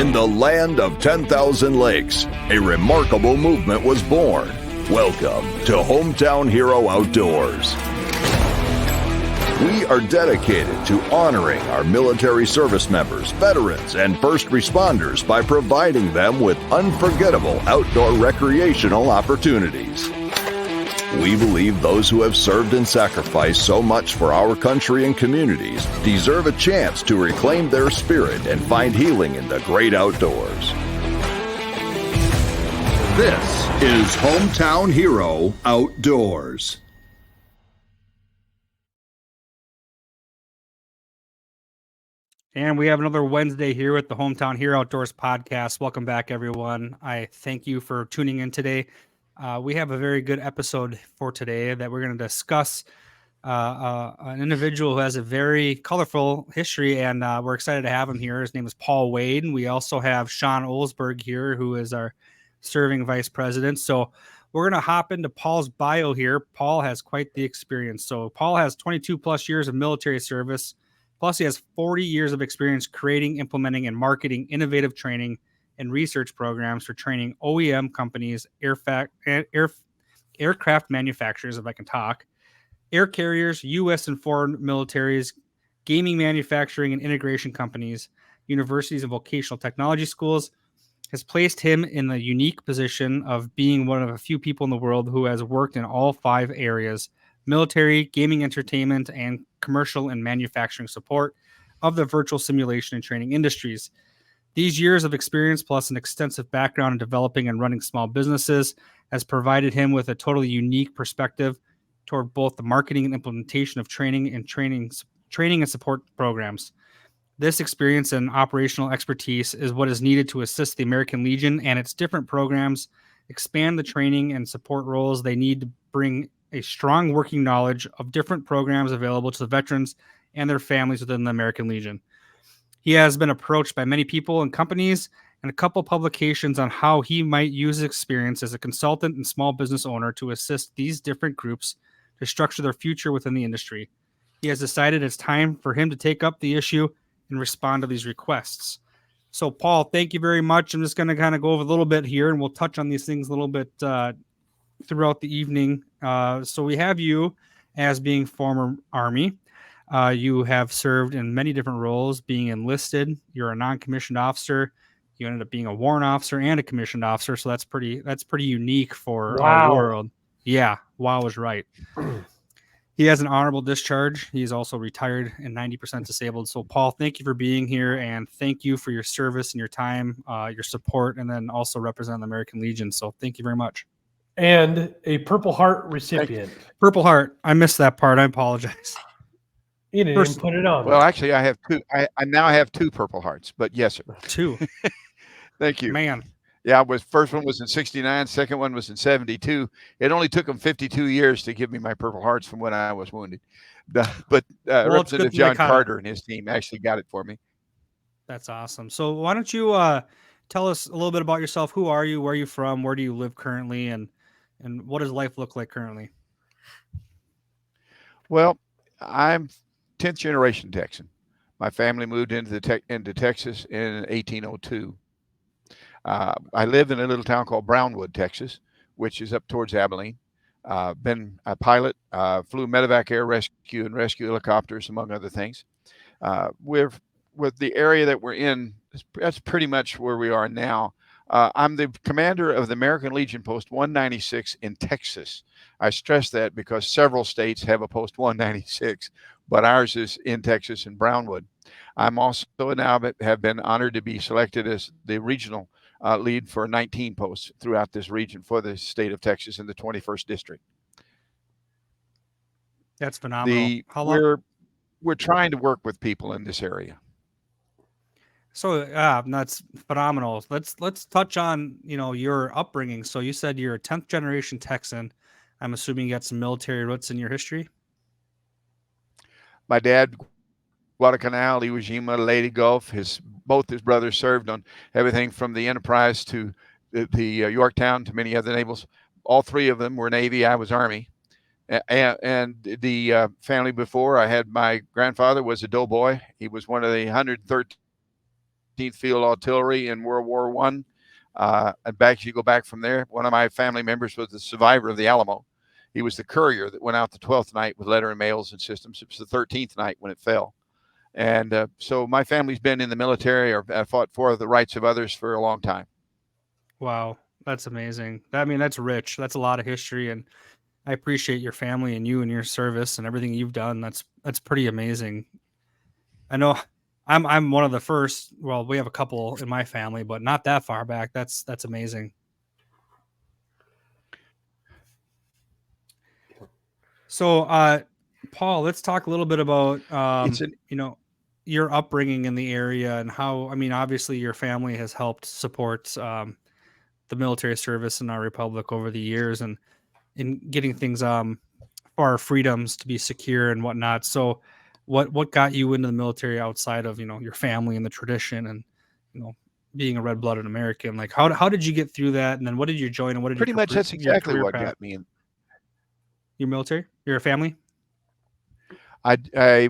In the land of 10,000 lakes, a remarkable movement was born. Welcome to Hometown Hero Outdoors. We are dedicated to honoring our military service members, veterans, and first responders by providing them with unforgettable outdoor recreational opportunities. We believe those who have served and sacrificed so much for our country and communities deserve a chance to reclaim their spirit and find healing in the great outdoors. This is Hometown Hero Outdoors. And we have another Wednesday here with the Hometown Hero Outdoors podcast. Welcome back, everyone. I thank you for tuning in today. We have a very good episode for today that we're going to discuss an individual who has a very colorful history, and we're excited to have him here. His name is Paul Wade, and we also have Sean Olsberg here, who is our serving vice president. So we're going to hop into Paul's bio here. Paul has quite the experience. So Paul has 22 plus years of military service. Plus, he has 40 years of experience creating, implementing, and marketing innovative training and research programs for training OEM companies, aircraft manufacturers, if I can talk, air carriers, U.S. and foreign militaries, gaming manufacturing and integration companies, universities and vocational technology schools. Has placed him in the unique position of being one of a few people in the world who has worked in all 5 areas: military, gaming, entertainment, and commercial and manufacturing support of the virtual simulation and training industries. These years of experience, plus an extensive background in developing and running small businesses, has provided him with a totally unique perspective toward both the marketing and implementation of training and support programs. This experience and operational expertise is what is needed to assist the American Legion and its different programs expand the training and support roles they need to bring a strong working knowledge of different programs available to the veterans and their families within the American Legion. He has been approached by many people and companies and a couple publications on how he might use his experience as a consultant and small business owner to assist these different groups to structure their future within the industry. He has decided it's time for him to take up the issue and respond to these requests. So, Paul, thank you very much. I'm just going to kind of go over a little bit here, and we'll touch on these things a little bit throughout the evening. So we have you as being former Army. You have served in many different roles, being enlisted. You're a non-commissioned officer. You ended up being a warrant officer and a commissioned officer. So that's pretty unique for our world. Yeah, wow is right. He has an honorable discharge. He's also retired and 90% disabled. So, Paul, thank you for being here, and thank you for your service and your time, your support, and then also represent the American Legion. So thank you very much. And a Purple Heart recipient. Purple Heart. I missed that part. I apologize. You didn't even put it on. Well, actually, I have 2. I now have 2 Purple Hearts, but yes, sir. 2. Thank you. Man. Yeah, first one was in 69, second one was in 72. It only took them 52 years to give me my Purple Hearts from when I was wounded. But Representative John Carter and his team actually got it for me. That's awesome. So why don't you tell us a little bit about yourself? Who are you? Where are you from? Where do you live currently? And what does life look like currently? Well, I'm 10th generation Texan. My family moved into Texas in 1802. I live in a little town called Brownwood, Texas, which is up towards Abilene. Been a pilot, flew medevac air rescue and rescue helicopters, among other things. With the area that we're in, that's pretty much where we are now. I'm the commander of the American Legion Post 196 in Texas. I stress that because several states have a Post 196, but ours is in Texas in Brownwood. I'm also now have been honored to be selected as the regional lead for 19 posts throughout this region for the state of Texas in the 21st district. That's phenomenal. How long? We're trying to work with people in this area. So that's phenomenal. Let's touch on your upbringing. So you said you're a 10th generation Texan. I'm assuming you got some military roots in your history. My dad, Guadalcanal, Iwo Jima, Leyte Gulf. Both his brothers served on everything from the Enterprise to the Yorktown to many other navals. All 3 of them were Navy. I was Army. And the family before, I had my grandfather was a doughboy. He was one of the 113 13th Field Artillery in World War One. And back, you go back from there. One of my family members was the survivor of the Alamo. He was the courier that went out the 12th night with letter and mails and systems. It was the 13th night when it fell. And so my family's been in the military or fought for the rights of others for a long time. Wow, that's amazing. I mean, that's rich. That's a lot of history, and I appreciate your family and you and your service and everything you've done. That's pretty amazing. I know I'm one of the first. Well, we have a couple in my family, but not that far back. That's amazing. So, Paul, let's talk a little bit about your upbringing in the area and how. I mean, obviously, your family has helped support the military service in our republic over the years, and in getting things for our freedoms to be secure and whatnot. So, what got you into the military outside of your family and the tradition and being a red-blooded American? Like, how did you get through that? And then what did you join? And what did pretty much that's exactly what got me in. Your military, your family. I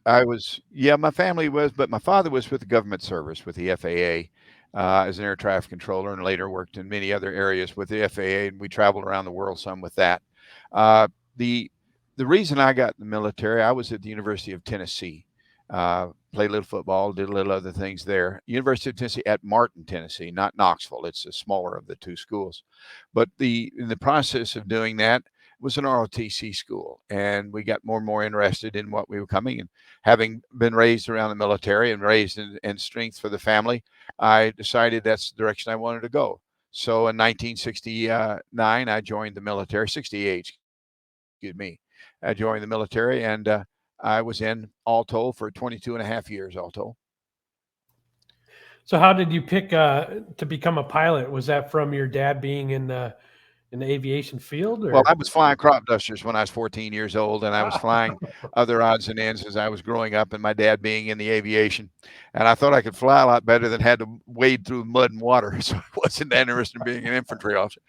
was, yeah, my family was, but my father was with the government service with the FAA as an air traffic controller, and later worked in many other areas with the FAA, and we traveled around the world some with that. The reason I got in the military, I was at the University of Tennessee, played a little football, did a little other things there. University of Tennessee at Martin, Tennessee, not Knoxville. It's the smaller of the two schools. But in the process of doing that, was an ROTC school, and we got more and more interested in what we were coming. And having been raised around the military and raised in strength for the family, I decided that's the direction I wanted to go. So in 1969, I joined the military. 68, excuse me. I joined the military, and I was in all told for 22 and a half years all told. So how did you pick to become a pilot? Was that from your dad being in the aviation field? Or? Well, I was flying crop dusters when I was 14 years old, and I was flying other odds and ends as I was growing up, and my dad being in the aviation. And I thought I could fly a lot better than had to wade through mud and water. So I wasn't that interested in being an infantry officer.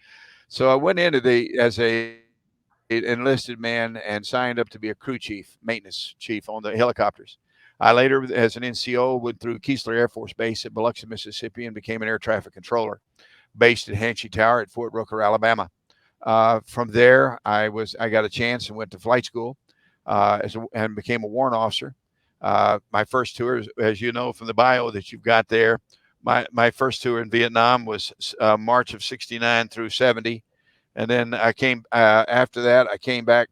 So I went into as a enlisted man and signed up to be a crew chief, maintenance chief on the helicopters. I later, as an NCO, went through Keesler Air Force Base at Biloxi, Mississippi, and became an air traffic controller based at Hanchy Tower at Fort Rooker, Alabama. From there, I got a chance and went to flight school and became a warrant officer. My first tour, as you know from the bio that you've got there, my first tour in Vietnam was March of 69 through 70. And then I came after that, I came back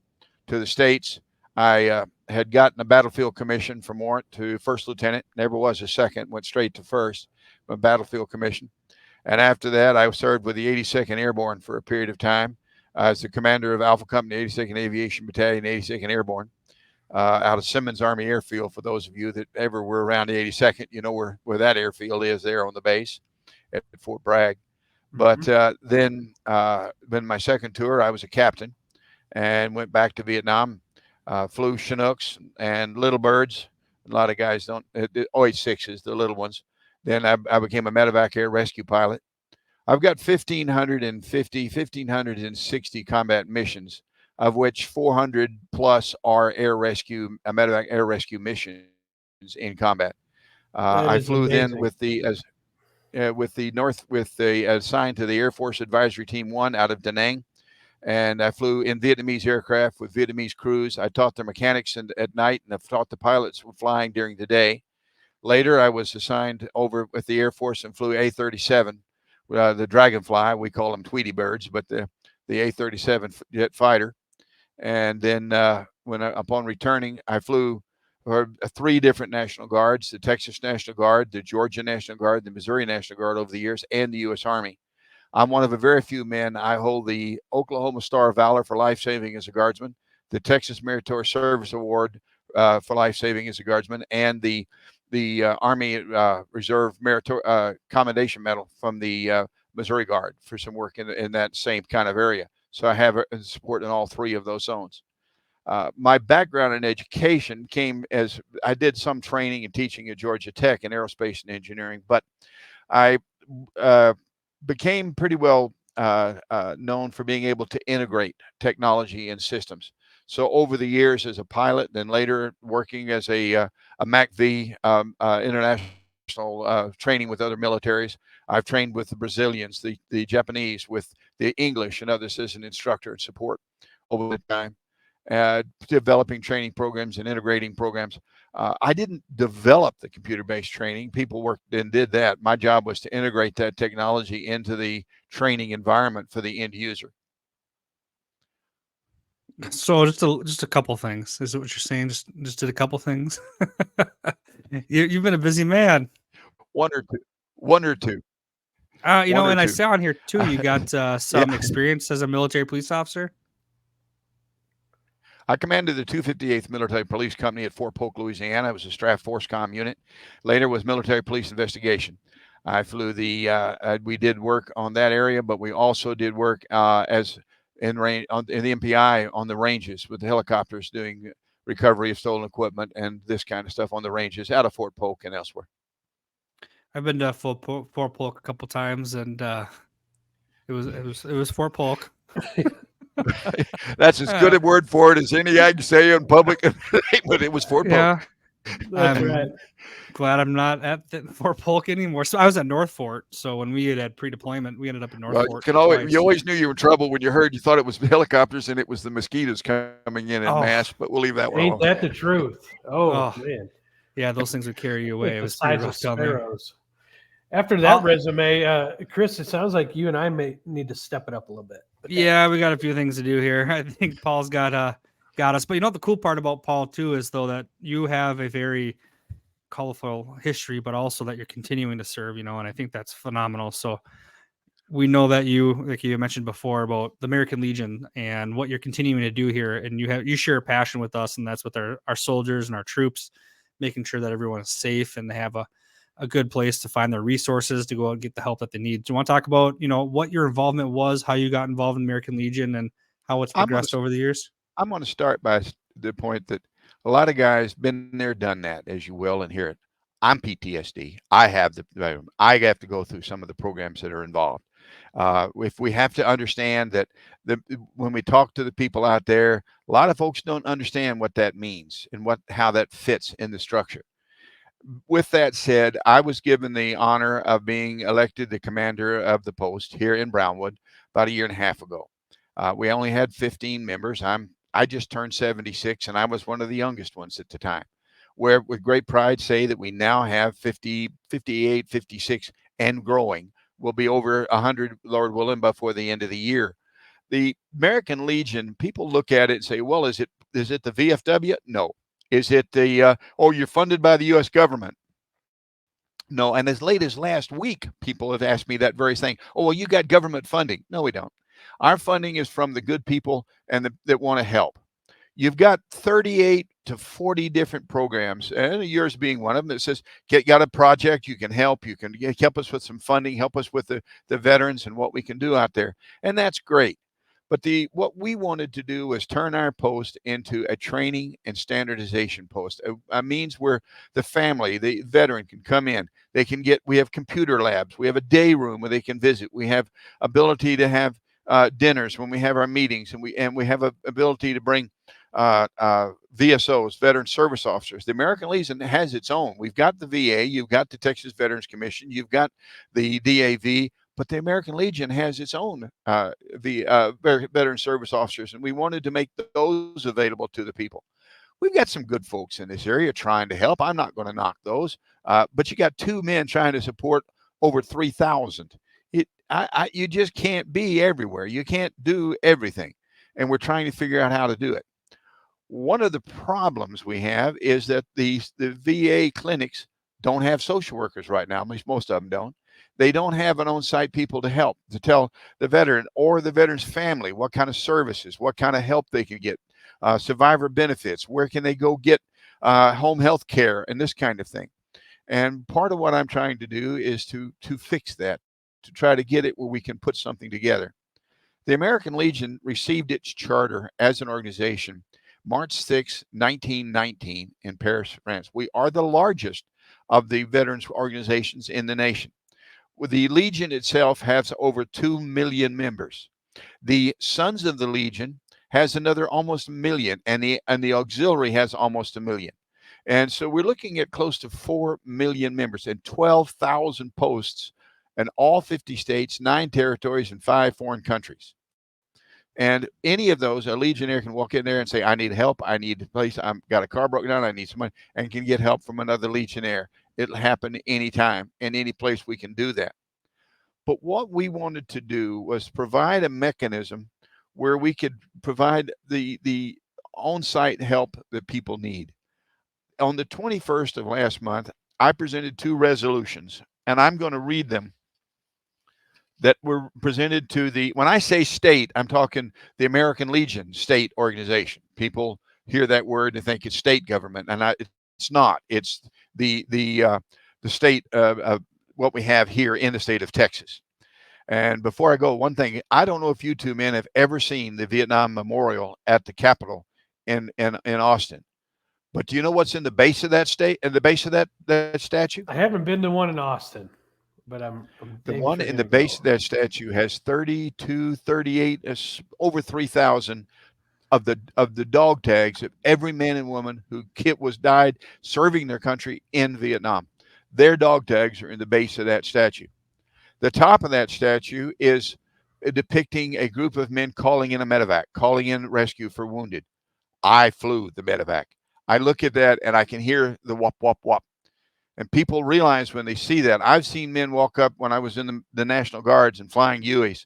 to the States. I had gotten a battlefield commission from warrant to first lieutenant, never was a second, went straight to first, a battlefield commission. And after that, I served with the 82nd Airborne for a period of time as the commander of Alpha Company, 82nd Aviation Battalion, 82nd Airborne, out of Simmons Army Airfield. For those of you that ever were around the 82nd, you know where that airfield is there on the base at Fort Bragg. But then my second tour, I was a captain and went back to Vietnam, flew Chinooks and Little Birds. A lot of guys don't, OH-6s, the little ones. Then I became a medevac air rescue pilot. I've got 1,560 combat missions, of which 400 plus are medevac air rescue missions in combat. I flew then with assigned to the Air Force Advisory Team 1 out of Da Nang. And I flew in Vietnamese aircraft with Vietnamese crews. I taught their mechanics at night, and I've taught the pilots flying during the day. Later, I was assigned over with the Air Force and flew A-37, the Dragonfly. We call them Tweety birds, but the A-37 jet fighter. And then upon returning, I flew for 3 different National Guards: the Texas National Guard, the Georgia National Guard, the Missouri National Guard over the years, and the U.S. Army. I'm one of a very few men. I hold the Oklahoma Star of Valor for life-saving as a guardsman, the Texas Meritorious Service Award for life-saving as a guardsman, and the Army Reserve Commendation Medal from the Missouri Guard for some work in that same kind of area. So I have support in all 3 of those zones. My background in education came as I did some training and teaching at Georgia Tech in aerospace and engineering, but I became pretty well known for being able to integrate technology and systems. So over the years as a pilot, then later working as a MACV international training with other militaries. I've trained with the Brazilians, the Japanese, with the English and others as an instructor and support over the time, developing training programs and integrating programs. I didn't develop the computer-based training. People worked and did that. My job was to integrate that technology into the training environment for the end user. So just a couple things. Is it what you're saying? Just did a couple things. You've been a busy man. One or two. One or two. You know, One or and I two. saw on here too, you got some experience as a military police officer. I commanded the 258th Military Police Company at Fort Polk, Louisiana. I was a Straff Force Com unit. Later was Military Police Investigation. I flew we did work on that area, but we also did work as in the MPI on the ranges with the helicopters doing recovery of stolen equipment and this kind of stuff on the ranges out of Fort Polk and elsewhere. I've been to Fort Polk a couple times, and it was Fort Polk. That's as good a word for it as any I can say in public, but it was Fort Polk. Yeah, That's I'm right. glad I'm not at Fort Polk anymore. So I was at North Fort. So when we had pre-deployment, we ended up in North Fort. You always knew you were in trouble when you thought it was helicopters and it was the mosquitoes coming in mass. But we'll leave that one alone. Ain't that the truth? Oh man, yeah, those things would carry you away. It was the pretty size of rough down there. sparrows. After that resume, Chris, it sounds like you and I may need to step it up a little bit. Yeah, we got a few things to do here. I think Paul's got us. But you know what the cool part about Paul too is though that you have a very colorful history, but also that you're continuing to serve, you know, and I think that's phenomenal. So we know that you, like you mentioned before about the American Legion and what you're continuing to do here, and you share a passion with us, and that's with our soldiers and our troops, making sure that everyone is safe and they have a good place to find their resources to go out and get the help that they need. Do you want to talk about, you know, what your involvement was, how you got involved in American Legion and how it's progressed over the years? I'm going to start by the point that a lot of guys been there, done that, as you will, and hear it. I'm PTSD. I have to go through some of the programs that are involved. If we have to understand that when we talk to the people out there, a lot of folks don't understand what that means and how that fits in the structure. With that said, I was given the honor of being elected the commander of the post here in Brownwood about a year and a half ago. We only had 15 members. I just turned 76, and I was one of the youngest ones at the time. Where with great pride say that we now have 50, 58, 56, and growing. We'll be over 100, Lord willing, before the end of the year. The American Legion, people look at it and say, well, is it the VFW? No. Is it you're funded by the U.S. government? No. And as late as last week, people have asked me that very thing. Oh, well, you got government funding. No, we don't. Our funding is from the good people and that want to help. You've got 38 to 40 different programs, and yours being one of them, that says, got a project, you can help, you can help us with some funding, help us with the veterans and what we can do out there. And that's great. But what we wanted to do was turn our post into a training and standardization post, a means where the family, the veteran can come in. We have computer labs. We have a day room where they can visit. We have ability to have dinners when we have our meetings, and we have a ability to bring VSOs, veteran service officers. The American Legion has its own. We've got the VA, you've got the Texas Veterans Commission, you've got the DAV, but the American Legion has its own veteran service officers, and we wanted to make those available to the people. We've got some good folks in this area trying to help. I'm not going to knock those, but you got two men trying to support over 3,000. You just can't be everywhere. You can't do everything, and we're trying to figure out how to do it. One of the problems we have is that the VA clinics don't have social workers right now. At least most of them don't. They don't have an on-site people to help, to tell the veteran or the veteran's family what kind of services, what kind of help they can get, survivor benefits, where can they go get home health care, and this kind of thing. And part of what I'm trying to do is to fix that, to try to get it where we can put something together. The American Legion received its charter as an organization March 6, 1919 in Paris, France. We are the largest of the veterans organizations in the nation. The Legion itself has over 2 million members. The Sons of the Legion has another almost 1 million, and the auxiliary has almost 1 million. And so we're looking at close to 4 million members and 12,000 posts in all 50 states, 9 territories, and 5 foreign countries. And any of those, a Legionnaire can walk in there and say, I need help. I need a place. I've got a car broken down. I need some money, and can get help from another Legionnaire. It'll happen anytime and any place we can do that. But what we wanted to do was provide a mechanism where we could provide the on-site help that people need. On the 21st of last month, I presented 2 resolutions, and I'm going to read them, that were presented to the, when I say state, I'm talking the American Legion state organization. People hear that word and think it's state government, and it's not. It's the state of what we have here in the state of Texas. And before I go, one thing, I don't know if you 2 men have ever seen the Vietnam Memorial at the Capitol in Austin. But do you know what's in the base of that that statue? I haven't been to one in Austin, but I'm the one in the base of that statue has 32, 38, over 3,000 of the dog tags of every man and woman who died serving their country in Vietnam. Their dog tags are in the base of that statue. The top of that statue is depicting a group of men calling in a medevac, calling in rescue for wounded. I flew the medevac. I look at that and I can hear the whoop, whoop, whoop. And people realize when they see that. I've seen men walk up when I was in the National Guards and flying Hueys.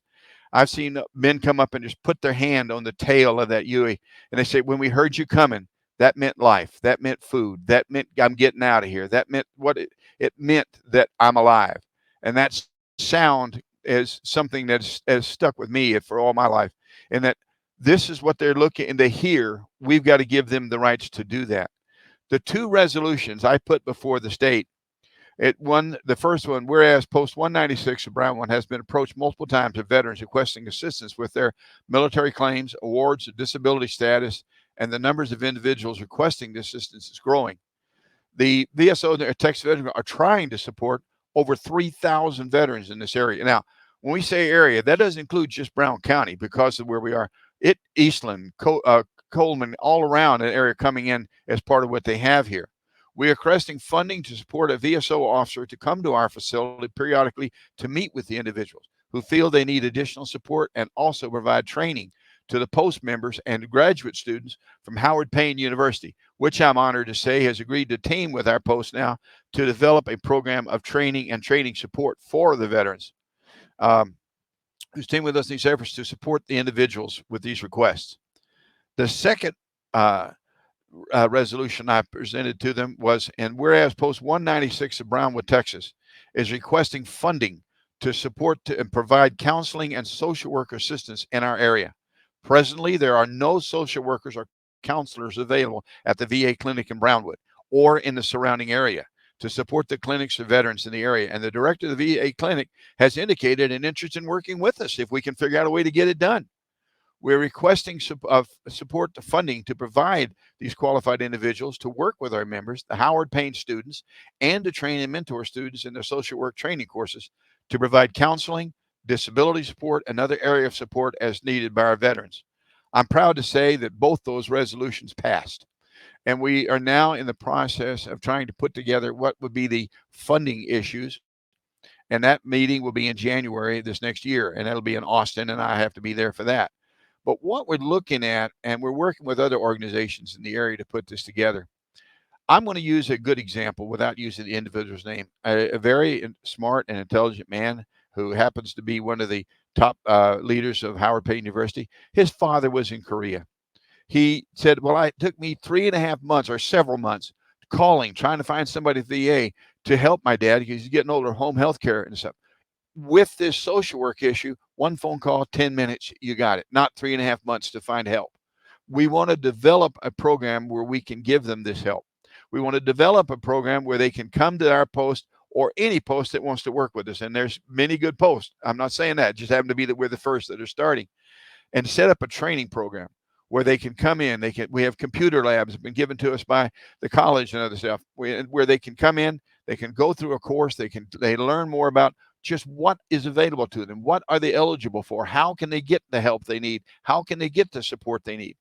I've seen men come up and just put their hand on the tail of that Huey. And they say, when we heard you coming, that meant life. That meant food. That meant I'm getting out of here. That meant what it meant that I'm alive. And that sound is something that has stuck with me for all my life. And that this is what they're looking and they hear. We've got to give them the rights to do that. The 2 resolutions I put before the state, the first one, whereas Post 196 of Brownwood has been approached multiple times of veterans requesting assistance with their military claims, awards, disability status, and the numbers of individuals requesting the assistance is growing. The VSO and Texas veterans are trying to support over 3,000 veterans in this area. Now, when we say area, that doesn't include just Brown County because of where we are. Eastland, Coleman, all around an area coming in as part of what they have here. We are requesting funding to support a VSO officer to come to our facility periodically to meet with the individuals who feel they need additional support, and also provide training to the post members and graduate students from Howard Payne University, which I'm honored to say has agreed to team with our post now to develop a program of training and training support for the veterans who's teamed with us in these efforts to support the individuals with these requests. The second resolution I presented to them was, and whereas Post 196 of Brownwood, Texas, is requesting funding to support and provide counseling and social worker assistance in our area. Presently, there are no social workers or counselors available at the VA clinic in Brownwood or in the surrounding area to support the clinics for veterans in the area. And the director of the VA clinic has indicated an interest in working with us if we can figure out a way to get it done. We're requesting support to funding to provide these qualified individuals to work with our members, the Howard Payne students, and to train and mentor students in their social work training courses to provide counseling, disability support, and other area of support as needed by our veterans. I'm proud to say that both those resolutions passed. And we are now in the process of trying to put together what would be the funding issues. And that meeting will be in January this next year. And that'll be in Austin, and I have to be there for that. But what we're looking at, and we're working with other organizations in the area to put this together. I'm going to use a good example without using the individual's name. A very smart and intelligent man who happens to be one of the top leaders of Howard Payne University. His father was in Korea. He said, well, it took me 3.5 months or several months calling, trying to find somebody at VA to help my dad because he's getting older, home health care and stuff. With this social work issue, one phone call, 10 minutes, you got it. Not 3.5 months to find help. We want to develop a program where we can give them this help. We want to develop a program where they can come to our post or any post that wants to work with us. And there's many good posts. I'm not saying that. It just happen to be that we're the first that are starting. And set up a training program where they can come in. We have computer labs that have been given to us by the college and other stuff where they can come in, they can go through a course, they learn more about just what is available to them. What are they eligible for? How can they get the help they need? How can they get the support they need?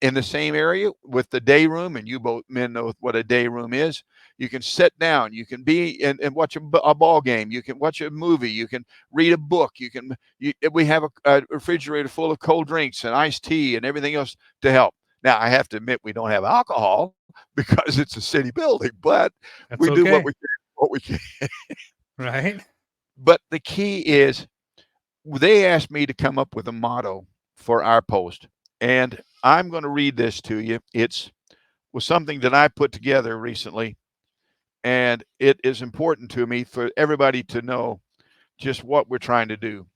in the same area with the day room, and you both men know what a day room is. You can sit down, you can be and watch a ball game, you can watch a movie, you can read a book, we have a refrigerator full of cold drinks and iced tea and everything else to help. Now, I have to admit we don't have alcohol because it's a city building, but That's we do okay. what we can. Right. But the key is they asked me to come up with a motto for our post, and I'm going to read this to you. It's was something that I put together recently, and it is important to me for everybody to know just what we're trying to do.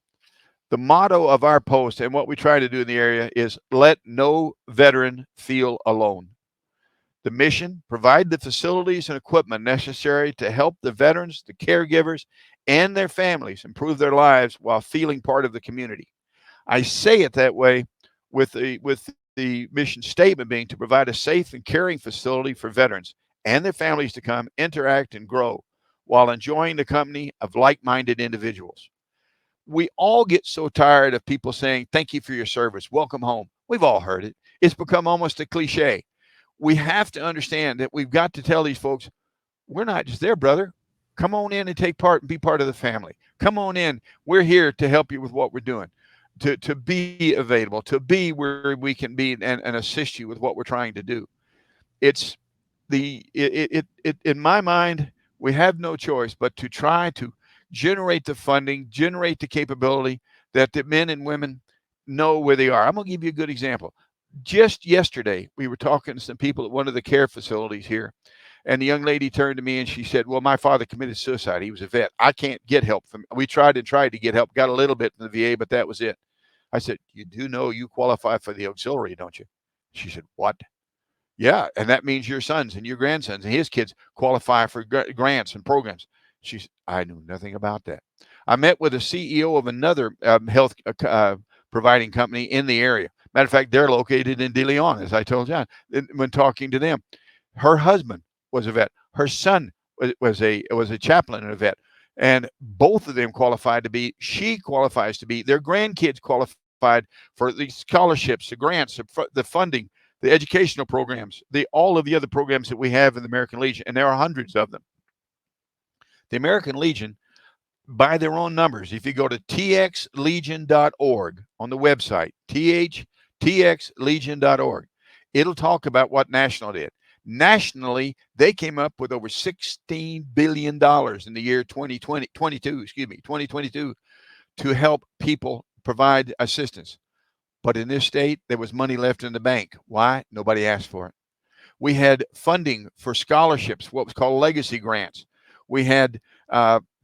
The motto of our post and what we try to do in the area is let no veteran feel alone. The mission, provide the facilities and equipment necessary to help the veterans, the caregivers, and their families improve their lives while feeling part of the community. I say it that way with the mission statement being to provide a safe and caring facility for veterans and their families to come, interact, and grow while enjoying the company of like-minded individuals. We all get so tired of people saying, thank you for your service, welcome home. We've all heard it. It's become almost a cliche. We have to understand that we've got to tell these folks, we're not just there, brother. Come on in and take part and be part of the family. Come on in. We're here to help you with what we're doing, to be available, to be where we can be and assist you with what we're trying to do. It's in my mind, we have no choice but to try to generate the funding, generate the capability that the men and women know where they are. I'm going to give you a good example. Just yesterday, we were talking to some people at one of the care facilities here, and the young lady turned to me and she said, well, my father committed suicide. He was a vet. I can't get help from, we tried to get help, got a little bit from the VA, but that was it. I said, you do know you qualify for the auxiliary, don't you? She said, what? Yeah, and that means your sons and your grandsons and his kids qualify for grants and programs. I knew nothing about that. I met with a CEO of another health providing company in the area. Matter of fact, they're located in De Leon, as I told John. When talking to them, her husband was a vet. Her son was a chaplain and a vet, and both of them qualified to be. She qualifies to be. Their grandkids qualified for the scholarships, the grants, the funding, the educational programs, all of the other programs that we have in the American Legion, and there are hundreds of them. The American Legion, by their own numbers, if you go to txlegion.org on the website, txlegion.org, it'll talk about what national did. Nationally, they came up with over $16 billion in the year 2022 to help people provide assistance. But in this state, there was money left in the bank. Why? Nobody asked for it. We had funding for scholarships, what was called legacy grants. We had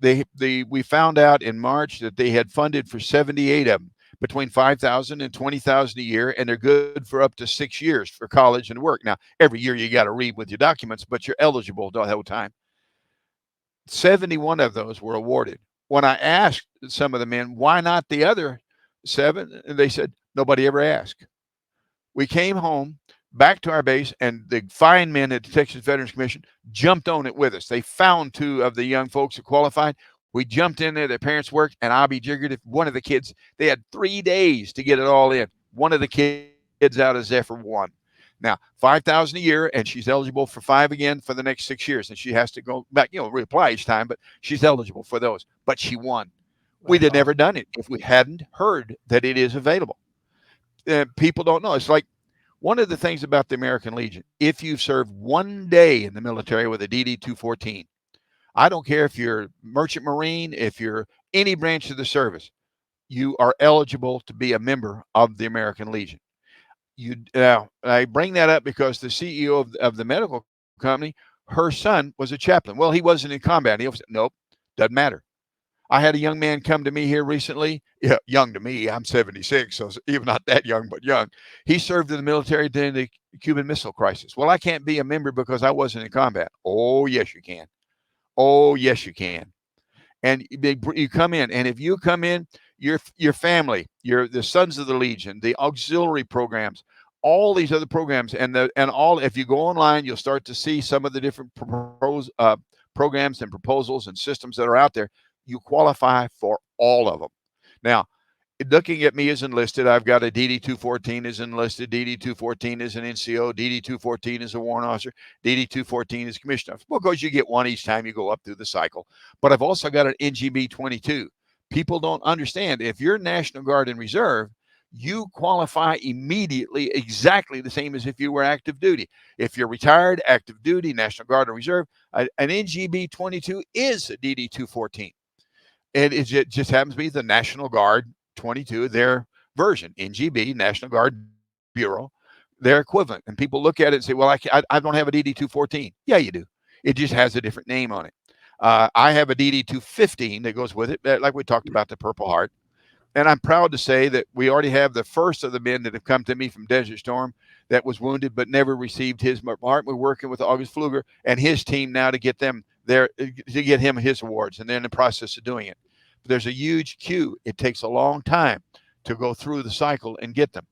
we found out in March that they had funded for 78 of them between $5,000 and $20,000 a year, and they're good for up to 6 years for college and work. Now, every year you got to read with your documents, but you're eligible the whole time. 71 of those were awarded. When I asked some of the men, why not the other 7? And they said, nobody ever asked. We came home back to our base, and the fine men at the Texas Veterans Commission jumped on it with us. They found 2 of the young folks that qualified. We jumped in there. Their parents worked, and I'll be jiggered if one of the kids, they had 3 days to get it all in. One of the kids out of Zephyr won. Now, $5,000 a year, and she's eligible for 5 again for the next 6 years. And she has to go back, reapply each time, but she's eligible for those. But she won. We'd have never done it if we hadn't heard that it is available. People don't know. It's like one of the things about the American Legion, if you've served 1 day in the military with a DD-214, I don't care if you're Merchant Marine, if you're any branch of the service, you are eligible to be a member of the American Legion. I bring that up because the CEO of the medical company, her son was a chaplain. Well, he wasn't in combat. He was, nope, doesn't matter. I had a young man come to me here recently. Yeah, young to me. I'm 76, so even not that young, but young. He served in the military during the Cuban Missile Crisis. Well, I can't be a member because I wasn't in combat. Oh, yes, you can. Oh, yes, you can. And you come in, and if you come in, your family, the Sons of the Legion, the auxiliary programs, all these other programs, if you go online, you'll start to see some of the different programs and proposals and systems that are out there. You qualify for all of them. Now, looking at me as enlisted, I've got a DD-214 is enlisted, DD-214 is an NCO, DD-214 is a warrant officer, DD-214 is commissioned officer. Well, because you get one each time you go up through the cycle. But I've also got an NGB-22. People don't understand, if you're National Guard and Reserve, you qualify immediately exactly the same as if you were active duty. If you're retired, active duty, National Guard or Reserve, an NGB-22 is a DD-214. And it just happens to be the National Guard 22, their version, NGB, National Guard Bureau, their equivalent. And people look at it and say, well, I don't have a DD-214. Yeah, you do. It just has a different name on it. I have a DD-215 that goes with it, like we talked about, the Purple Heart. And I'm proud to say that we already have the first of the men that have come to me from Desert Storm that was wounded but never received his heart. We're working with August Pfluger and his team now to get them there, to get him his awards, and they're in the process of doing it. But there's a huge queue. It takes a long time to go through the cycle and get them.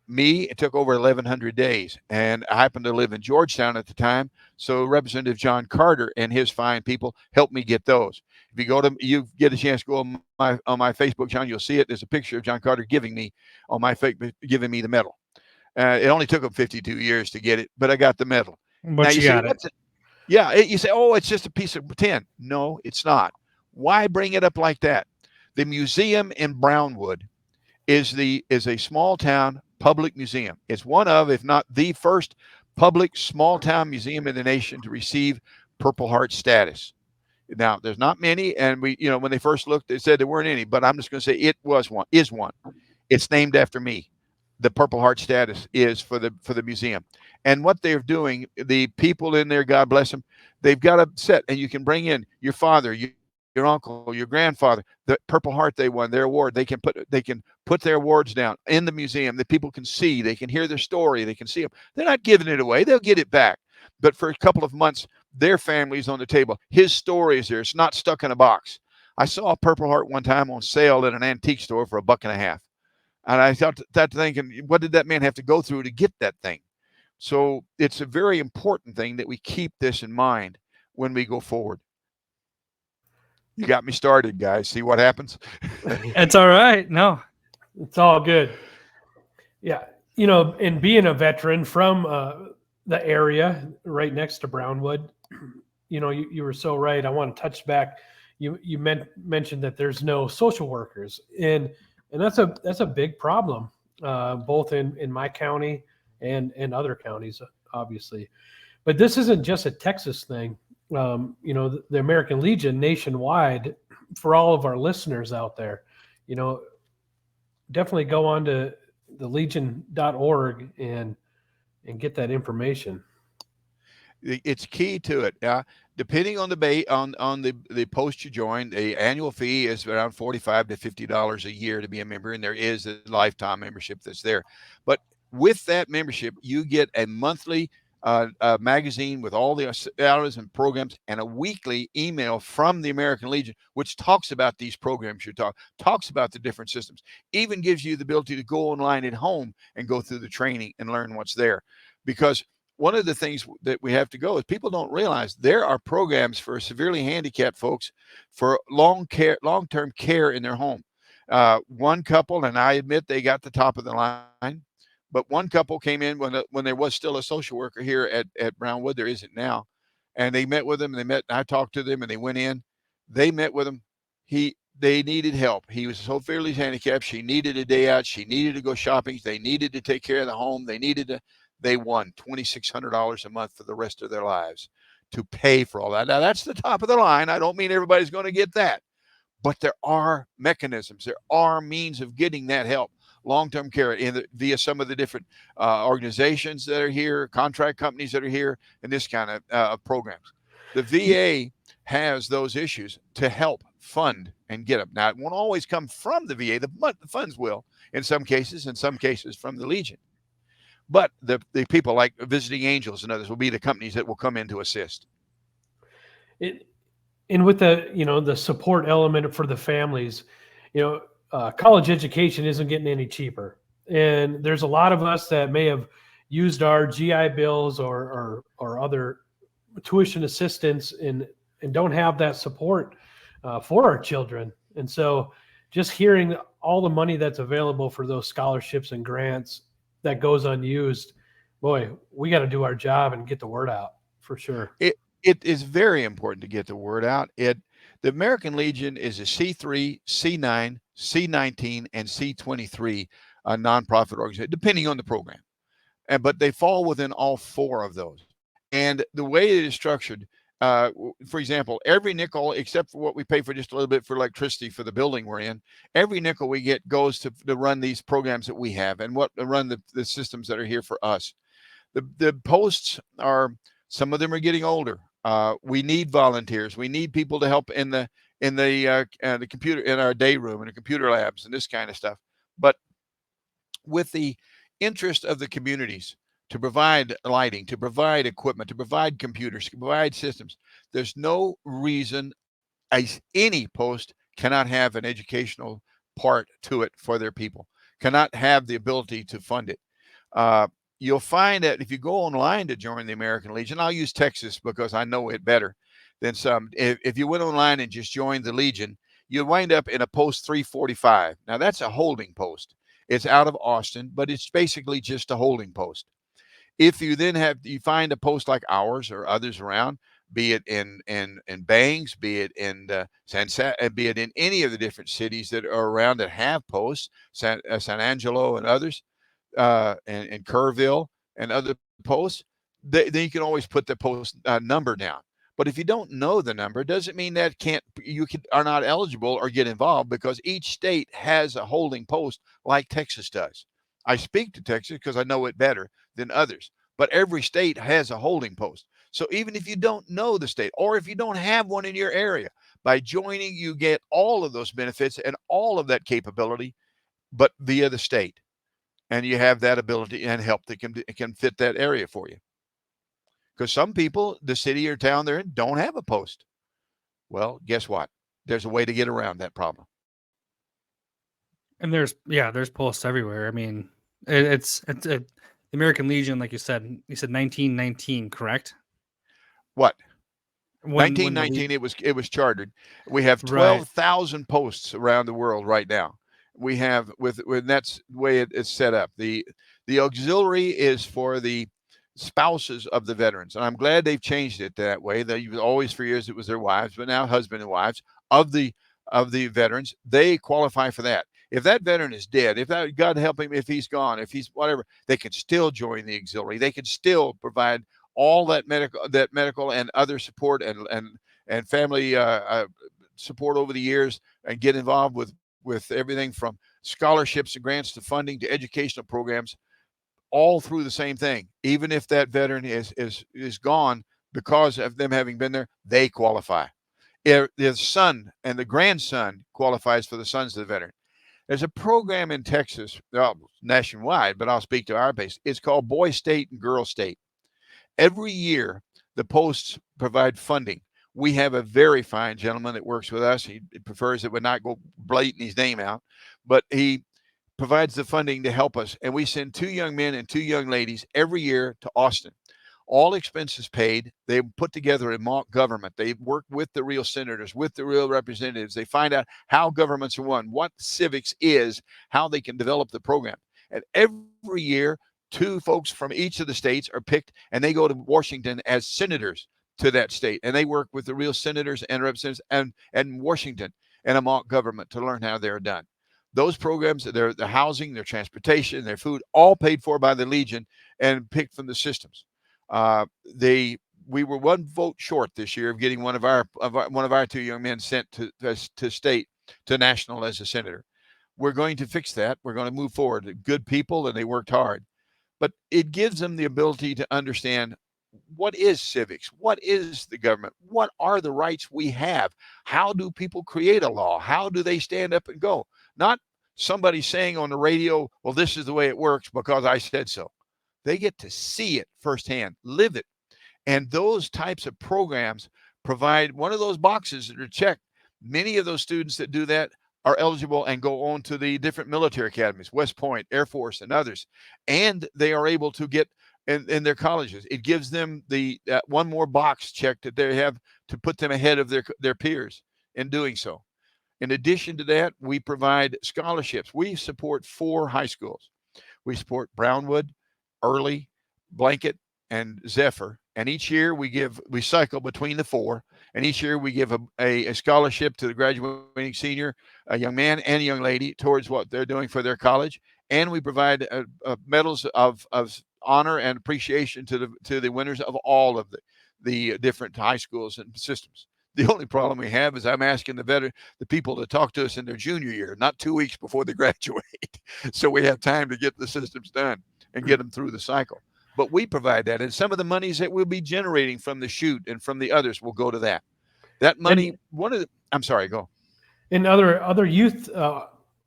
Me, it took over 1,100 days, and I happened to live in Georgetown at the time, so Representative John Carter and his fine people helped me get those. If you get a chance to go on my Facebook, John, you'll see it. There's a picture of John Carter giving me the medal. It only took him 52 years to get it, but I got the medal. But you got it. Yeah, you say, oh, it's just a piece of tin. No, it's not. Why bring it up like that? The museum in Brownwood is a small town public museum. It's one of, if not the first public small town museum in the nation to receive Purple Heart status. Now, there's not many, and when they first looked, they said there weren't any, but I'm just going to say is one. It's named after me. The Purple Heart status is for the museum. And what they're doing, the people in there, God bless them, they've got a set, and you can bring in your father, your uncle, your grandfather, the Purple Heart they won, their award. They can put their awards down in the museum that people can see. They can hear their story. They can see them. They're not giving it away. They'll get it back. But for a couple of months, their family's on the table. His story is there. It's not stuck in a box. I saw a Purple Heart one time on sale at an antique store for $1.50. And I thought that thinking, what did that man have to go through to get that thing? So it's a very important thing that we keep this in mind when we go forward. You got me started, guys. See what happens? It's all right. No, it's all good. Yeah. And being a veteran from the area right next to Brownwood, you were so right. I want to touch back. You mentioned that there's no social workers, and that's a big problem, both in my county and other counties, obviously. But this isn't just a Texas thing. The American Legion nationwide, for all of our listeners out there, definitely go on to the legion.org and get that information. It's key to it. Depending on the post you join, the annual fee is around $45 to $50 a year to be a member, and there is a lifetime membership that's there. But with that membership, you get a monthly magazine with all the hours and programs, and a weekly email from the American Legion, which talks about these programs talks about the different systems, even gives you the ability to go online at home and go through the training and learn what's there. Because one of the things that we have to go is people don't realize there are programs for severely handicapped folks for long-term care in their home. One couple, and I admit they got the top of the line, but one couple came in when there was still a social worker here at Brownwood. There isn't now. And they met with him. I talked to them, and they went in. They met with him. They needed help. He was so severely handicapped. She needed a day out. She needed to go shopping. They needed to take care of the home. They won $2,600 a month for the rest of their lives to pay for all that. Now, that's the top of the line. I don't mean everybody's going to get that. But there are mechanisms. There are means of getting that help. Long-term care via some of the different organizations that are here, contract companies that are here, and this kind of programs. The VA has those issues to help fund and get them. Now, it won't always come from the VA. The funds will in some cases from the Legion. But the people like Visiting Angels and others will be the companies that will come in to assist. And with the support element for the families, college education isn't getting any cheaper. And there's a lot of us that may have used our GI bills or other tuition assistance and don't have that support for our children. And so just hearing all the money that's available for those scholarships and grants that goes unused, boy, we got to do our job and get the word out for sure. It is very important to get the word out. The American Legion is a C3, C9, C19, and C23 nonprofit organization, depending on the program. But they fall within all four of those. And the way it is structured, for example, every nickel, except for what we pay for just a little bit for electricity for the building we're in, every nickel we get goes to run these programs that we have and run the systems that are here for us. The posts are, some of them are getting older. We need volunteers. We need people to help in the computer, in our day room and the computer labs and this kind of stuff. But with the interest of the communities to provide lighting, to provide equipment, to provide computers, to provide systems, there's no reason any post cannot have an educational part to it for their people, cannot have the ability to fund it. You'll find that if you go online to join the American Legion, I'll use Texas because I know it better than some. If you went online and just joined the Legion, you'll wind up in a post 345. Now that's a holding post. It's out of Austin, but it's basically just a holding post. If you then you find a post like ours or others around, be it in Bangs, be it in be it in any of the different cities that are around that have posts, San Angelo and others, and Kerrville and other posts, then you can always put the post number down. But if you don't know the number, it doesn't mean that you are not eligible or get involved, because each state has a holding post like Texas does. I speak to Texas because I know it better than others, but every state has a holding post. So even if you don't know the state, or if you don't have one in your area, by joining, you get all of those benefits and all of that capability, but via the state. And you have that ability and help that can fit that area for you. Because some people, the city or town they're in, don't have a post. Well, guess what? There's a way to get around that problem. And there's posts everywhere. I mean, it's the American Legion, like you said 1919, correct? What? When 1919, it was chartered. We have 12,000 posts around the world right now. We have that's the way it's set up. The auxiliary is for the spouses of the veterans, and I'm glad they've changed it that way. They always, for years, it was their wives, but now husband and wives of the veterans. They qualify for that. If that veteran is dead, God help him, if he's gone, if he's whatever, they can still join the auxiliary. They can still provide all that medical and other support and family support over the years, and get involved with everything from scholarships and grants to funding to educational programs, all through the same thing. Even if that veteran is gone, because of them having been there, they qualify. If the son and the grandson qualifies for the sons of the veteran. There's a program in Texas, nationwide, but I'll speak to our base. It's called Boy State and Girl State. Every year, the posts provide funding. We have a very fine gentleman that works with us. He prefers that we not go blatant his name out, but he provides the funding to help us. And we send 2 young men and 2 young ladies every year to Austin. All expenses paid. They put together a mock government. They work with the real senators, with the real representatives. They find out how governments are run, what civics is, how they can develop the program. And every year, 2 folks from each of the states are picked, and they go to Washington as senators to that state. And they work with the real senators and representatives and Washington and a mock government to learn how they're done. Those programs, their housing, their transportation, their food, all paid for by the Legion and picked from the systems. We were 1 vote short this year of getting one of our 2 young men sent to state, to national as a senator. We're going to fix that. We're going to move forward. Good people, and they worked hard. But it gives them the ability to understand, what is civics? What is the government? What are the rights we have? How do people create a law? How do they stand up and go? Not somebody saying on the radio, well, this is the way it works because I said so. They get to see it firsthand, live it. And those types of programs provide one of those boxes that are checked. Many of those students that do that are eligible and go on to the different military academies, West Point, Air Force, and others. And they are able to get in their colleges. It gives them the one more box check that they have to put them ahead of their peers in doing so. In addition to that, we provide scholarships. We support 4 high schools. We support Brownwood, Early, Blanket, and Zephyr. And each year we cycle between the 4. And each year we give a scholarship to the graduating senior, a young man and a young lady, towards what they're doing for their college. And we provide medals of honor and appreciation to the winners of all of the different high schools and systems. The only problem we have is I'm asking the people to talk to us in their junior year, not 2 weeks before they graduate. So we have time to get the systems done and get them through the cycle. But we provide that. And some of the monies that we'll be generating from the shoot and from the others will go to that. That money, I'm sorry, go. And other youth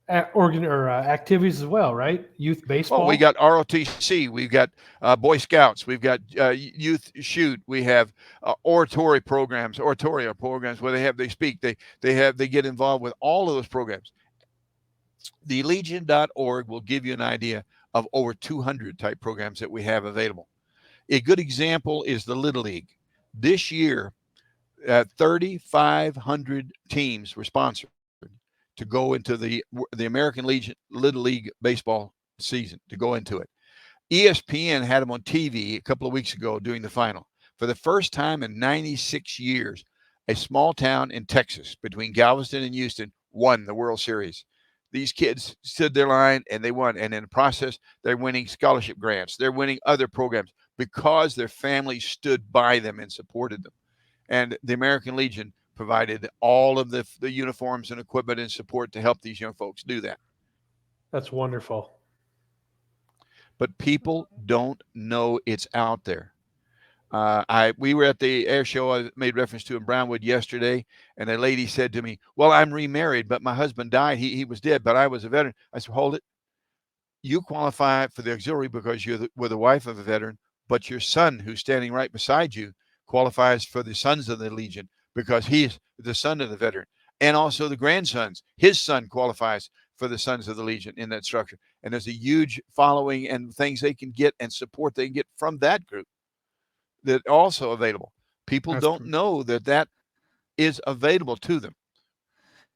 activities as well, right? Youth baseball. Oh, we got ROTC, we've got Boy Scouts, we've got youth shoot, we have oratorio programs where they speak, they get involved with all of those programs. The legion.org will give you an idea of over 200 type programs that we have available. A good example is the Little League. This year, 3,500 teams were sponsored to go into the American Legion Little League baseball season, to go into it. ESPN had them on TV a couple of weeks ago doing the final. For the first time in 96 years, a small town in Texas between Galveston and Houston won the World Series. These kids stood their line and they won. And in the process, they're winning scholarship grants. They're winning other programs because their families stood by them and supported them. And the American Legion provided all of the uniforms and equipment and support to help these young folks do that. That's wonderful. But people don't know it's out there. We were at the air show I made reference to in Brownwood yesterday, and a lady said to me, well, I'm remarried, but my husband died. He was dead, but I was a veteran. I said, hold it. You qualify for the auxiliary because you were the wife of a veteran, but your son, who's standing right beside you, qualifies for the Sons of the Legion because he's the son of the veteran. And also the grandsons, his son qualifies for the Sons of the Legion in that structure. And there's a huge following and things they can get and support they can get from that group that are also available. People don't know that is available to them.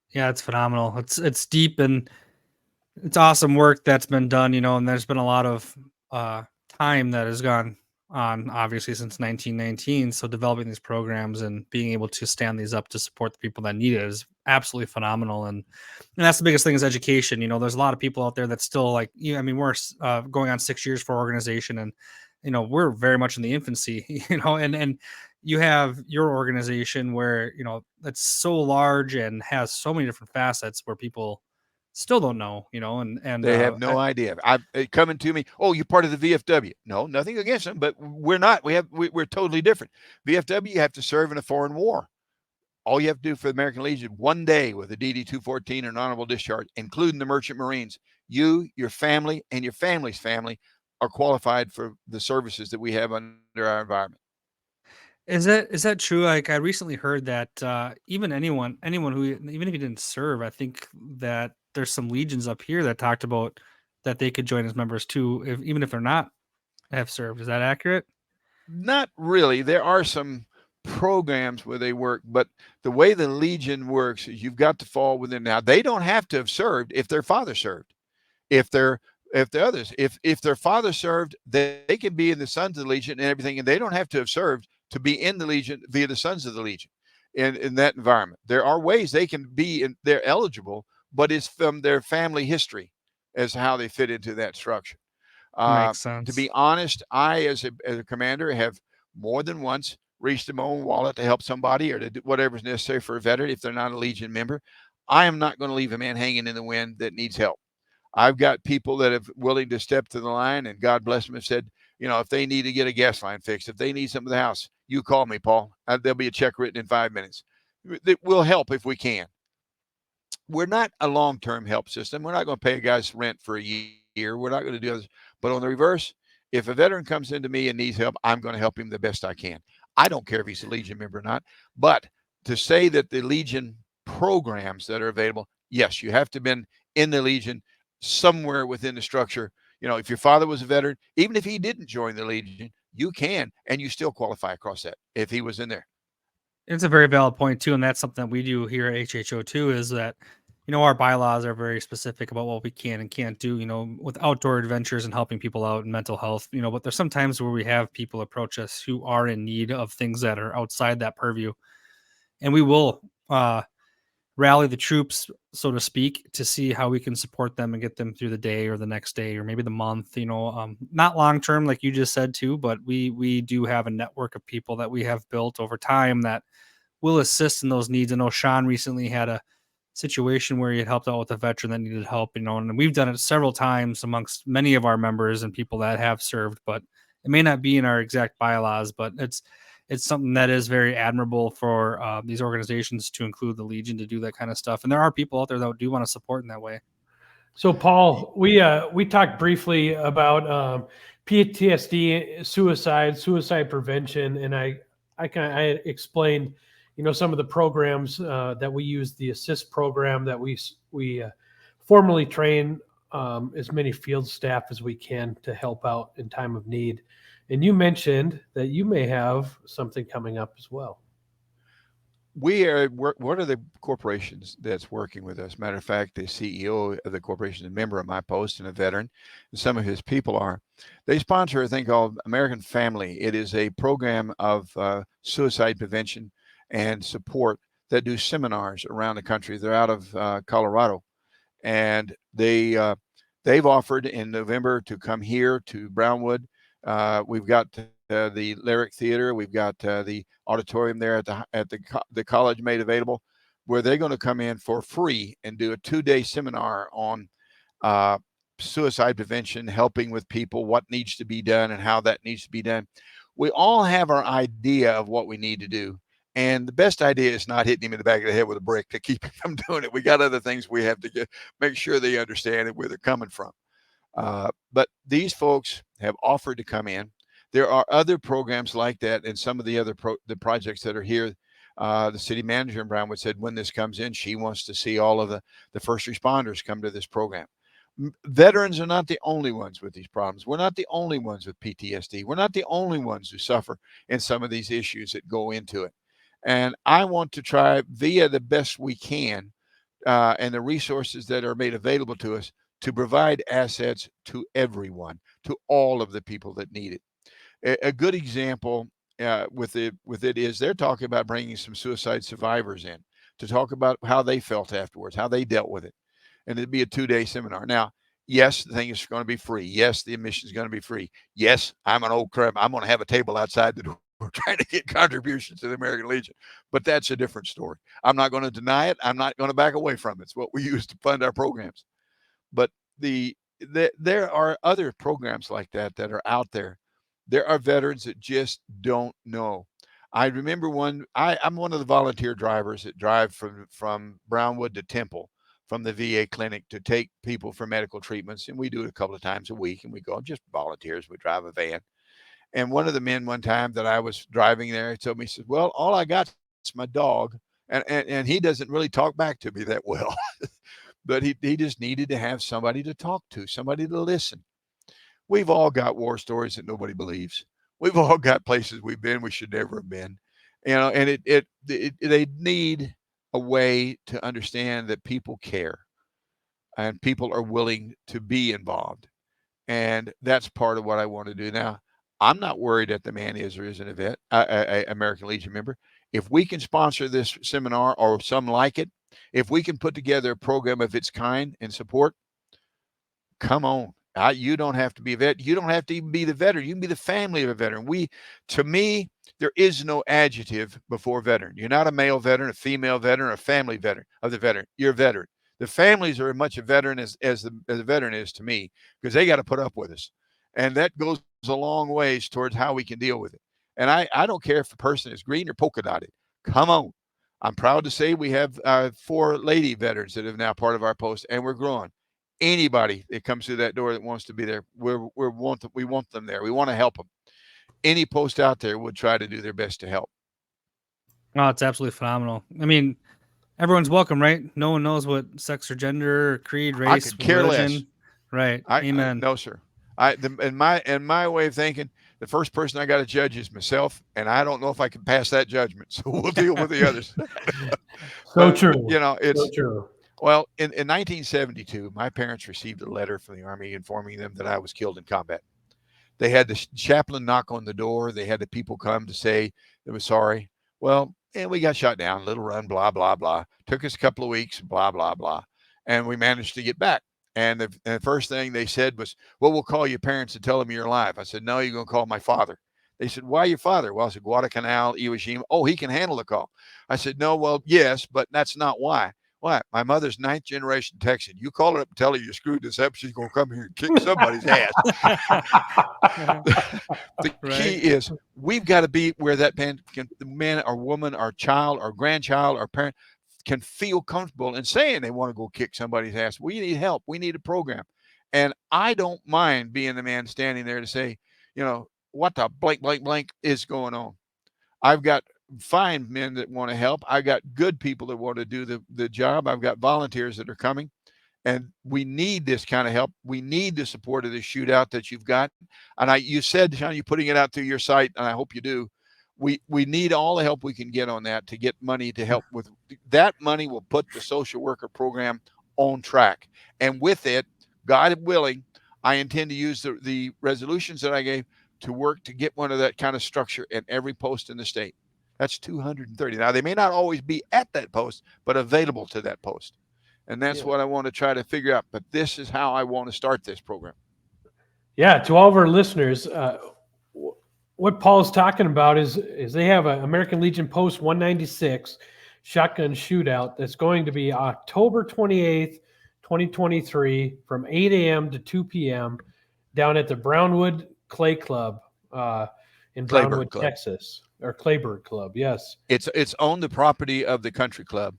Yeah, it's phenomenal. It's deep and it's awesome work that's been done, and there's been a lot of time that has gone on, obviously, since 1919. So developing these programs and being able to stand these up to support the people that need it is absolutely phenomenal. And that's the biggest thing is education. There's a lot of people out there that still we're going on 6 years for our organization, and we're very much in the infancy, and you have your organization where, it's so large and has so many different facets where people still don't know, and they have no idea. Coming to me, oh, you're part of the VFW. No, nothing against them, but we're not. We're totally different. VFW, you have to serve in a foreign war. All you have to do for the American Legion, 1 day with a DD-214 and an honorable discharge, including the Merchant Marines, you, your family, and your family's family are qualified for the services that we have under our environment. Is that true? Like, I recently heard that even anyone who, even if you didn't serve, I think that there's some legions up here that talked about that they could join as members too, even if they're not have served. Is that accurate? Not really. There are some programs where they work, but the way the Legion works is you've got to fall within. Now, they don't have to have served if their father served. If the others, if their father served, they can be in the Sons of the Legion and everything, and they don't have to have served to be in the Legion via the Sons of the Legion in that environment. There are ways they can be they're eligible, but it's from their family history as how they fit into that structure. Makes sense. To be honest, I, as a commander, have more than once reached in my own wallet to help somebody or to do whatever's necessary for a veteran if they're not a Legion member. I am not going to leave a man hanging in the wind that needs help. I've got people that have willing to step to the line, and God bless them, have said, if they need to get a gas line fixed, if they need something in the house, you call me, Paul. There'll be a check written in 5 minutes. We'll help if we can. We're not a long-term help system. We're not going to pay a guy's rent for a year. We're not going to do this. But on the reverse, if a veteran comes into me and needs help, I'm going to help him the best I can. I don't care if he's a Legion member or not. But to say that the Legion programs that are available, yes, you have to have been in the Legion somewhere within the structure. If your father was a veteran, even if he didn't join the Legion, you can, and you still qualify across that if he was in there. It's a very valid point too, and that's something that we do here at HHO too. Is that our bylaws are very specific about what we can and can't do. With outdoor adventures and helping people out and mental health. But there's sometimes where we have people approach us who are in need of things that are outside that purview, and we will rally the troops, so to speak, to see how we can support them and get them through the day or the next day or maybe the month. Not long term, like you just said too, but we do have a network of people that we have built over time that will assist in those needs. I know Sean recently had a situation where he had helped out with a veteran that needed help, and we've done it several times amongst many of our members and people that have served, but it may not be in our exact bylaws, but it's something that is very admirable for these organizations to include the Legion to do that kind of stuff. And there are people out there that do want to support in that way. So Paul, we talked briefly about PTSD, suicide prevention, and I explained, some of the programs that we use, the ASSIST program that we formally train as many field staff as we can to help out in time of need. And you mentioned that you may have something coming up as well. We are one of the corporations that's working with us. Matter of fact, the CEO of the corporation is a member of my post and a veteran, and some of his people are. They sponsor a thing called American Family. It is a program of suicide prevention and support that do seminars around the country. They're out of Colorado, and they've offered in November to come here to Brownwood. We've got the Lyric Theater. We've got the auditorium there at the college made available, where they're going to come in for free and do a 2-day seminar on suicide prevention, helping with people, what needs to be done and how that needs to be done. We all have our idea of what we need to do. And the best idea is not hitting him in the back of the head with a brick to keep him from doing it. We got other things we have to make sure they understand where they're coming from. But these folks have offered to come in. There are other programs like that, and some of the other the projects that are here. The city manager in Brownwood said when this comes in, she wants to see all of the first responders come to this program. Veterans are not the only ones with these problems. We're not the only ones with PTSD. We're not the only ones who suffer in some of these issues that go into it. And I want to try via the best we can and the resources that are made available to us to provide assets to everyone, to all of the people that need it. A good example with it is they're talking about bringing some suicide survivors in to talk about how they felt afterwards, how they dealt with it. And it'd be a 2-day seminar. Now, yes, the thing is going to be free. Yes, the admission is going to be free. Yes, I'm an old crab. I'm going to have a table outside the door trying to get contributions to the American Legion. But that's a different story. I'm not going to deny it. I'm not going to back away from it. It's what we use to fund our programs. But there are other programs like that are out there. There are veterans that just don't know. I remember I'm one of the volunteer drivers that drive from Brownwood to Temple from the VA clinic to take people for medical treatments. And we do it a couple of times a week, and we go just volunteers. We drive a van. And one of the men one time that I was driving there, he told me, he said, well, all I got is my dog. And he doesn't really talk back to me that well. But he just needed to have somebody to talk to, somebody to listen. We've all got war stories that nobody believes. We've all got places we've been we should never have been. And they need a way to understand that people care and people are willing to be involved. And that's part of what I want to do. Now, I'm not worried that the man is or isn't a vet, a American Legion member. If we can sponsor this seminar or some like it, if we can put together a program of its kind and support, come on. You don't have to be a vet. You don't have to even be the veteran. You can be the family of a veteran. To me, there is no adjective before veteran. You're not a male veteran, a female veteran, or a family veteran of the veteran. You're a veteran. The families are as much a veteran as the veteran is to me, because they got to put up with us. And that goes a long ways towards how we can deal with it. And I don't care if the person is green or polka dotted. Come on. I'm proud to say we have 4 lady veterans that are now part of our post, and we're growing. Anybody that comes through that door that wants to be there, we want them there. We want to help them. Any post out there would try to do their best to help. Oh, it's absolutely phenomenal. I mean, everyone's welcome, right? No one knows what sex or gender, or creed, race, I could care religion. less. Right. Amen. No, sir. In my way of thinking, The first person I got to judge is myself, and I don't know if I can pass that judgment. So we'll deal with the others. So But, true. it's So true. well, in 1972, my parents received a letter from the Army informing them that I was killed in combat. They had the chaplain knock on the door. They had the people come to say they were sorry. Well, and we got shot down, little run, blah, blah, blah. Took us a couple of weeks, blah, blah, blah. And we managed to get back. And the first thing they said was, well, we'll call your parents and tell them you're alive. I said, no, you're going to call my father. They said, why your father? Well, I said, Guadalcanal, Iwo Jima. Oh, he can handle the call. I said, no, well, yes, but that's not why. Why? My mother's 9th generation Texan. You call her up and tell her you screwed this up, she's going to come here and kick somebody's ass. The key is we've got to be where that man the man or woman or child or grandchild or parent can feel comfortable in saying they want to go kick somebody's ass. We need help. We need a program. And I don't mind being the man standing there to say, what the blank, blank, blank is going on. I've got fine men that want to help. I got good people that want to do the job. I've got volunteers that are coming. And we need this kind of help. We need the support of this shootout that you've got. And you said, Sean, you're putting it out through your site, and I hope you do. We need all the help we can get on that to get money to help with that. Money will put the social worker program on track. And with it, God willing, I intend to use the resolutions that I gave to work to get one of that kind of structure in every post in the state. That's 230. Now, they may not always be at that post, but available to that post. And that's what I want to try to figure out. But this is how I want to start this program. Yeah, to all of our listeners, what Paul's talking about is they have an American Legion Post 196 shotgun shootout that's going to be October 28th, 2023 from 8 a.m. to 2 p.m. down at the Brownwood Clay Club in Brownwood, Texas, or Clayburg Club. Yes. It's on the property of the country club.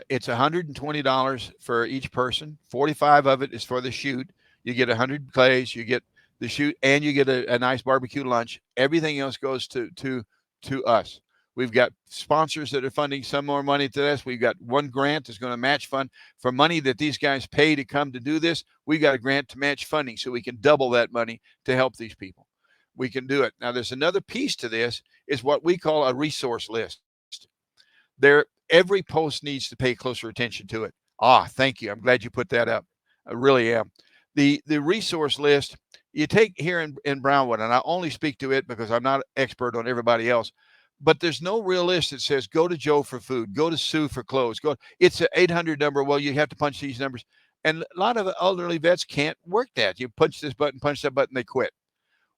It's $120 for each person. 45 of it is for the shoot. You get 100 clays, you get the shoot, and you get a nice barbecue lunch. Everything else goes to us. We've got sponsors that are funding some more money to this. We've got one grant that's going to match fund for money that these guys pay to come to do this. We've got a grant to match funding so we can double that money to help these people. We can do it. Now, there's another piece to this is what we call a resource list. Every post needs to pay closer attention to it. Thank you. I'm glad you put that up. I really am. The resource list you take here in Brownwood, and I only speak to it because I'm not an expert on everybody else, but there's no real list that says go to Joe for food, go to Sue for clothes. It's an 800 number. Well, you have to punch these numbers. And a lot of elderly vets can't work that. You punch this button, punch that button, they quit.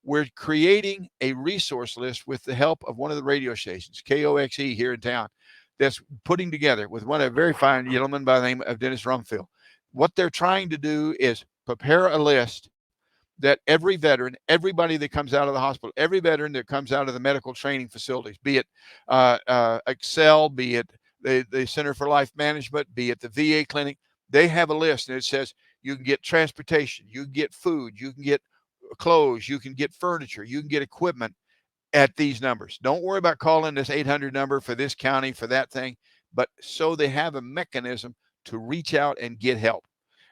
We're creating a resource list with the help of one of the radio stations, KOXE here in town, that's putting together with a very fine gentleman by the name of Dennis Rumfield. What they're trying to do is prepare a list that every veteran, everybody that comes out of the hospital, every veteran that comes out of the medical training facilities, be it Excel, be it the Center for Life Management, be it the VA clinic, they have a list, and it says you can get transportation, you can get food, you can get clothes, you can get furniture, you can get equipment at these numbers. Don't worry about calling this 800 number for this county, for that thing, but so they have a mechanism to reach out and get help.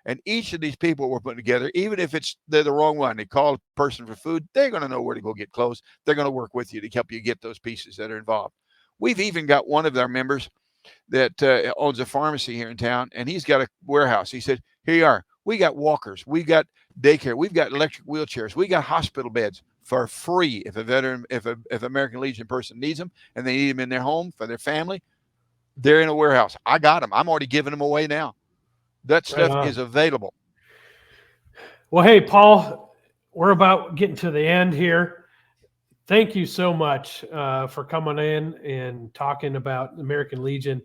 And each of these people we're putting together, even if they're the wrong one, they call a person for food, they're going to know where to go get clothes. They're going to work with you to help you get those pieces that are involved. We've even got one of our members that owns a pharmacy here in town, and he's got a warehouse. He said, here you are. We got walkers. We got daycare. We've got electric wheelchairs. We got hospital beds for free. If a veteran, if American Legion person needs them and they need them in their home for their family, they're in a warehouse. I got them. I'm already giving them away now. That stuff is available. Well, hey, Paul, we're about getting to the end here. Thank you so much for coming in and talking about American Legion.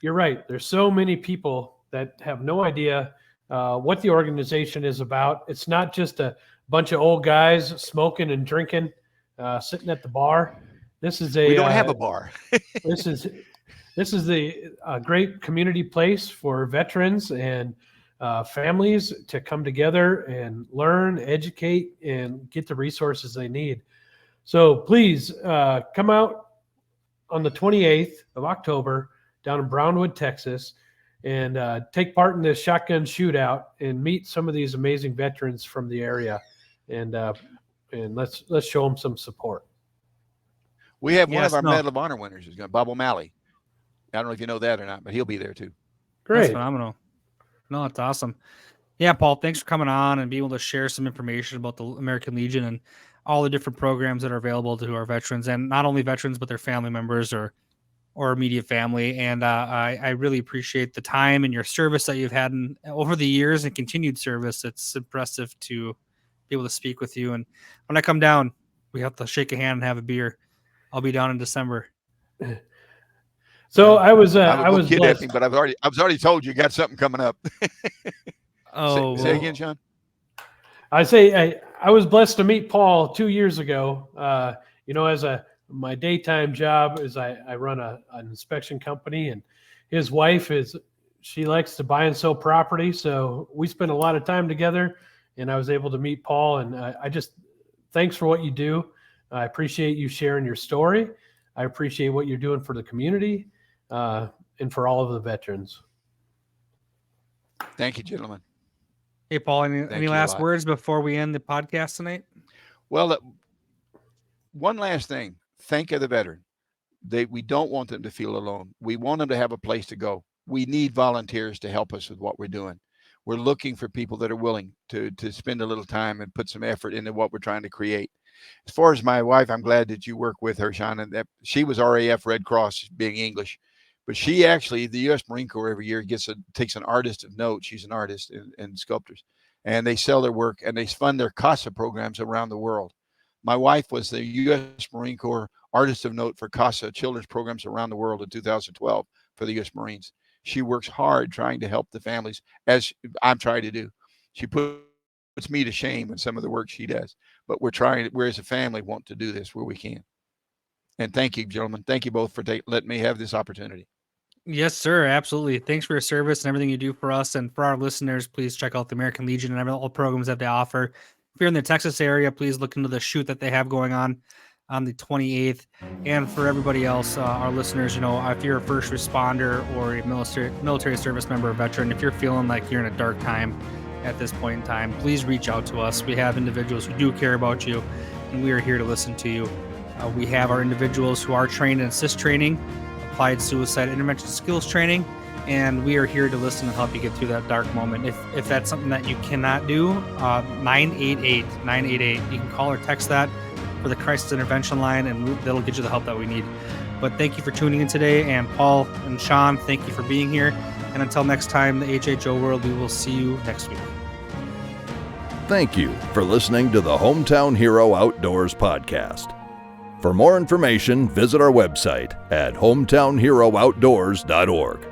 You're right. There's so many people that have no idea what the organization is about. It's not just a bunch of old guys smoking and drinking, sitting at the bar. We don't have a bar. This is a great community place for veterans and families to come together and learn, educate, and get the resources they need. So please come out on the 28th of October down in Brownwood, Texas, and take part in this shotgun shootout and meet some of these amazing veterans from the area. And and let's show them some support. We have one Yes, of our no. Medal of Honor winners is going to Bob O'Malley. I don't know if you know that or not, but he'll be there too. Great. That's phenomenal. No, it's awesome. Yeah, Paul, thanks for coming on and being able to share some information about the American Legion and all the different programs that are available to our veterans, and not only veterans, but their family members or immediate family. And I really appreciate the time and your service that you've had over the years and continued service. It's impressive to be able to speak with you. And when I come down, we have to shake a hand and have a beer. I'll be down in December. So I was kidnapping, blessed. but I was already told you got something coming up. Oh, say again, Sean. I say I was blessed to meet Paul 2 years ago. As my daytime job is I run an inspection company, and his wife she likes to buy and sell property. So we spent a lot of time together, and I was able to meet Paul. And I just thanks for what you do. I appreciate you sharing your story. I appreciate what you're doing for the community and for all of the veterans. Thank you, gentlemen. Hey, Paul, any last words before we end the podcast tonight? Well, one last thing. Thank you, the veteran. We don't want them to feel alone. We want them to have a place to go. We need volunteers to help us with what we're doing. We're looking for people that are willing to spend a little time and put some effort into what we're trying to create. As far as my wife, I'm glad that you work with her, Sean, and that she was RAF Red Cross, being English, but she actually, the U.S. Marine Corps every year takes an artist of note. She's an artist and sculptors, and they sell their work and they fund their CASA programs around the world. My wife was the U.S. Marine Corps artist of note for CASA children's programs around the world in 2012 for the U.S. Marines. She works hard trying to help the families, as I'm trying to do. She puts me to shame in some of the work she does, but we're as a family want to do this where we can. And thank you, gentlemen. Thank you both for letting me have this opportunity. Yes, sir. Absolutely. Thanks for your service and everything you do for us. And for our listeners, please check out the American Legion and all the programs that they offer. If you're in the Texas area, please look into the shoot that they have going on the 28th. And for everybody else, our listeners, if you're a first responder or a military service member or veteran, if you're feeling like you're in a dark time at this point in time, please reach out to us. We have individuals who do care about you, and we are here to listen to you. We have our individuals who are trained in assist training, applied suicide intervention skills training, and we are here to listen and help you get through that dark moment. If that's something that you cannot do, 988-988, you can call or text that for the crisis intervention line, and that'll get you the help that we need. But thank you for tuning in today, and Paul and Sean, thank you for being here. And until next time, the HHO world, we will see you next week. Thank you for listening to the Hometown Hero Outdoors podcast. For more information, visit our website at hometownherooutdoors.org.